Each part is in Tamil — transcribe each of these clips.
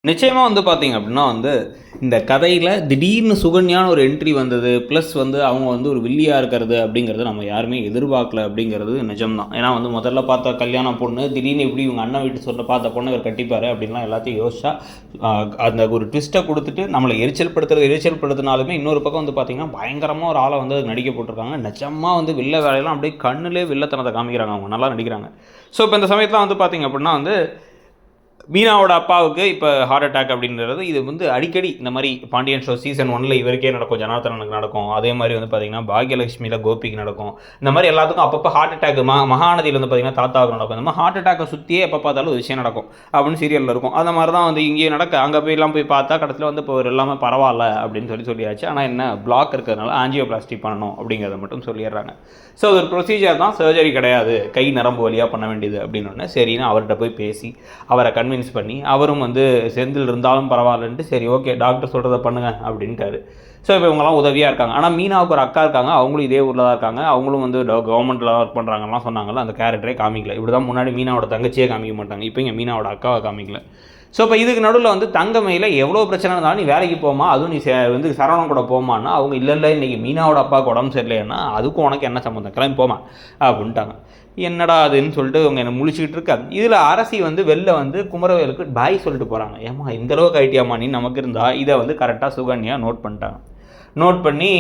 நிச்சயமாக வந்து பார்த்தீங்க அப்படின்னா வந்து இந்த கதையில் திடீர்னு சுகன்யான்னு ஒரு என்ட்ரி வந்தது ப்ளஸ் வந்து அவங்க வந்து ஒரு வில்லியாக இருக்கிறது அப்படிங்கிறது நம்ம யாருமே எதிர்பார்க்கல அப்படிங்கிறது நிஜம்தான். ஏன்னா வந்து முதல்ல பார்த்த கல்யாண பொண்ணு திடீர்னு எப்படி இவங்க அண்ணன் வீட்டு சொல்ல பார்த்த பொண்ணு இவர் கட்டிப்பார் அப்படின்லாம் எல்லாத்தையும் யோசிச்சா அந்த ஒரு ட்விஸ்ட்டை கொடுத்துட்டு நம்மளை எரிச்சல் படுத்தினாலுமே இன்னொரு பக்கம் வந்து பார்த்திங்கன்னா பயங்கரமாக ஒரு ஆளை வந்து நடிக்க போட்டிருக்காங்க. நிஜமாக வந்து வில்ல வேலையெல்லாம் அப்படியே கண்ணுலேயே வில்லத்தனத்தை காமிக்கிறாங்க, அவங்க நல்லா நடிக்கிறாங்க. ஸோ இப்போ இந்த சமயத்தில் வந்து பார்த்திங்க அப்படின்னா வந்து மீனாவோட அப்பாவுக்கு இப்போ ஹார்ட் அட்டாக் அப்படின்றது இது வந்து அடிக்கடி இந்த மாதிரி பாண்டியன் ஷோ சீசன் 1 இவருக்கே நடக்கும், ஜனார்த்தனனுக்கு நடக்கும். அதே மாதிரி வந்து பார்த்திங்கன்னா பாக்யலட்சுமியில் கோபிக்கு நடக்கும். இந்த மாதிரி எல்லாத்துக்கும் அப்பப்போ ஹார்ட் அட்டாக் மகாநதியில் வந்து பார்த்திங்கன்னா தாத்தாவுக்கு நடக்கும். இந்த மாதிரி ஹார்ட் அட்டாக்கை சுற்றியே எப்போ பார்த்தாலும் ஒரு விஷயம் நடக்கும் அப்படின்னு சீரியலில் இருக்கும். அந்த மாதிரி தான் வந்து இங்கேயும் நடக்க. அங்கே போயெல்லாம் போய் பார்த்தா கடைசியில் வந்து இப்போ எல்லாமே பரவாயில்ல அப்படின்னு சொல்லியாச்சு. ஆனால் என்ன பிளாக் இருக்கிறதுனால ஆஞ்சியோபிளாஸ்டி பண்ணணும் அப்படிங்கிறத மட்டும் சொல்லிடுறாங்க. ஸோ ஒரு ப்ரொசீஜர் தான், சர்ஜரி கிடையாது, கை நரம்பு வழியாக பண்ண வேண்டியது அப்படின்னு சரின்னு அவர்கிட்ட போய் பேசி அவரை கன்வின்ஸ் பண்ணி அவரும் வந்து செந்தில் இருந்தாலும் பரவாயில்லன்ட்டு சரி ஓகே டாக்டர் சொல்கிறத பண்ணுங்க அப்படின்ட்டாரு. ஸோ இப்போ இவங்கெல்லாம் உதவியாக இருக்காங்க. ஆனால் மீனாவுக்கு ஒரு அக்கா இருக்காங்க, அவங்களும் இதே ஊரில் தான் இருக்காங்க. அவங்களும் வந்து கவர்மெண்ட்டில் ஒர்க் பண்ணுறாங்கலாம் சொன்னாங்கல்ல, அந்த கேரக்டரே காமிக்கல. இப்படி தான் முன்னாடி மீனாவோட தங்கச்சியே காமிக்க மாட்டாங்க, இப்போ இங்கே மீனாவோட அக்காவை காமிக்கல. ஸோ இப்போ இதுக்கு நடுவில் வந்து தங்கமையில் எவ்வளோ பிரச்சனை இருந்தாலும் நீ வேலைக்கு போமா, அதுவும் நீ வந்து சரவணன் கூட போமான்னா அவங்க இல்லை இன்றைக்கி மீனாவோட அப்பாவுக்கு உடம்பு சரியில்லைன்னா அதுக்கும் உனக்கு என்ன சம்மந்தம், கிளம்பி போமா அப்படின்ட்டாங்க. என்னடா அதுன்னு சொல்லிட்டு அவங்க என்ன முழிச்சிக்கிட்டு இருக்கா. இதில் அரசி வந்து வெளில வந்து குமரவேலுக்கு பாய் சொல்லிட்டு போகிறாங்க. ஏமா இந்தளவுக்கு ஐட்டியாமா நீ நமக்கு இருந்தால் இதை வந்து கரெக்டாக சுகன்யா நோட் பண்ணிட்டாங்க. நோட் பண்ணி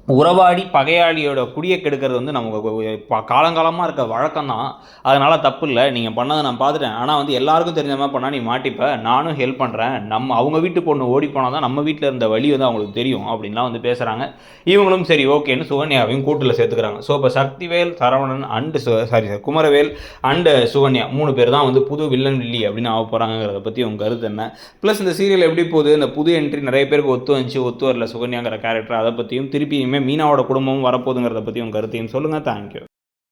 உறவாடி பகையாளியோட குடியை கெடுக்கிறது வந்து நமக்கு காலங்காலமாக இருக்க வழக்கம் தான். அதனால் தப்பு இல்லை, நீங்கள் பண்ணதை நான் பார்த்துட்டேன். ஆனால் வந்து எல்லாருக்கும் தெரிஞ்ச மாதிரி பண்ணால் நீ மாட்டிப்ப, நானும் ஹெல்ப் பண்ணுறேன். அவங்க வீட்டு பொண்ணு ஓடி போனால் தான் நம்ம வீட்டில் இருந்த வழி வந்து அவங்களுக்கு தெரியும் அப்படின்லாம் வந்து பேசுகிறாங்க. இவங்களும் சரி ஓகேன்னு சுகன்யாவையும் கூட்டில் சேர்த்துக்கிறாங்க. ஸோ இப்போ சக்திவேல், சரவணன் அண்டு குமரவேல் அண்டு சுகன்யா 3 பேர் தான் வந்து புது வில்லன் வில்லி அப்படின்னு ஆக போகிறாங்கிறத பற்றி உங்கள் கருத்து என்ன? ப்ளஸ் இந்த சீரியல் எப்படி போகுது, இந்த புது என்ட்ரி நிறைய பேருக்கு ஒத்து வரல சுகன்யாங்கிற கேரக்டர், அதை பற்றியும் திருப்பியுமே மீனாவோட குடும்பமும் வரப்போகுதுங்கிறத பற்றி உங்கள் கருத்தையும் சொல்லுங்கள். தேங்க்யூ.